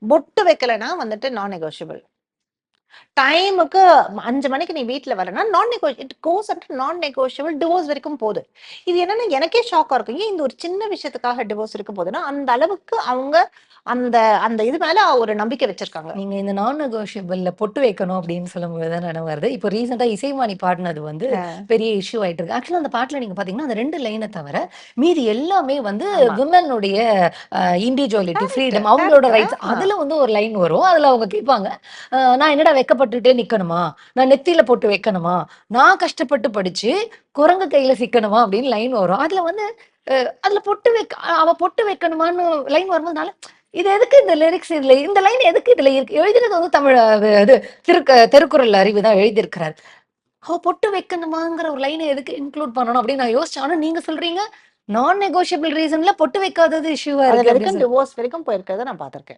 பொட்டு வைக்கலன்னா வந்துட்டு நான் நெகோஷியபிள். டைமுக்கு 5 மணிக்கு நீ வீட்ல வரேன்னா, இட் கோஸ் அண்டர் நான் நெகோஷியபிள் டிவோர்ஸ் வரைக்கும் போது. இது என்னன்னா எனக்கே ஷாக்கா இருக்கும். ஏன் இந்த ஒரு சின்ன விஷயத்துக்காக டிவோர்ஸ் இருக்க போதுன்னா, அந்த அளவுக்கு அவங்க அந்த அந்த இது மேல ஒரு நம்பிக்கை வச்சிருக்காங்க. நீங்க இந்த நான் நெகோஷியபிள்ல பொட்டு வைக்கணும் அப்படின்னு சொல்லும்போது தான் நினைவு வருது. இப்போ ரீசென்ட்டா இசைவாணி பாடுனது வந்து பெரிய இஷ்யூ ஆயிட்டு இருக்கு. ஆக்சுவலா அந்த பாட்டுல நீங்க பார்த்தீங்கன்னா, அந்த 2 லைன தவிர மீதி எல்லாமே வந்து ஆமா. விமனுடைய இண்டிவிஜுவாலிட்டி, கரெக்ட், ஃப்ரீடம் அவங்களோட கரெக்ட். ரைட்ஸ் அதுல வந்து ஒரு லைன் வரும். அதுல அவங்க கேட்பாங்க, "நான் என்னடா வெட்கப்பட்டுட்டே நிக்கணுமா? நான் நெத்தியில பொட்டு வைக்கணுமா? நான் கஷ்டப்பட்டு படிச்சு குரங்கு கையில சிக்கணுமா?" அப்படின்னு லைன் வரும். அதுல வந்து அதுல பொட்டு அவ பொட்டு வைக்கணுமான்னு லைன் வரும்போது இது எதுக்கு இந்த லிரிக்ஸ் இதுல இந்த லைன் எதுக்கு இதுல இருக்கு? எழுதினது வந்து தமிழ் இது திருக்குறள் அறிவு தான் எழுதியிருக்கிறார். அவ பொட்டு வைக்கணுமாங்கிற ஒரு லைன எதுக்கு இன்க்ளூட் பண்ணணும் அப்படின்னு நான் யோசிச்சேன். ஆனா நீங்க சொல்றீங்க, நான் நெகோஷியபிள் ரீசன்ல பொட்டு வைக்காதது இஷ்யூவா அது இருக்கு அப்படின்னு வரைக்கும் டிவோர்ஸ் வரைக்கும் போயிருக்கிறத நான் பார்த்திருக்கேன்.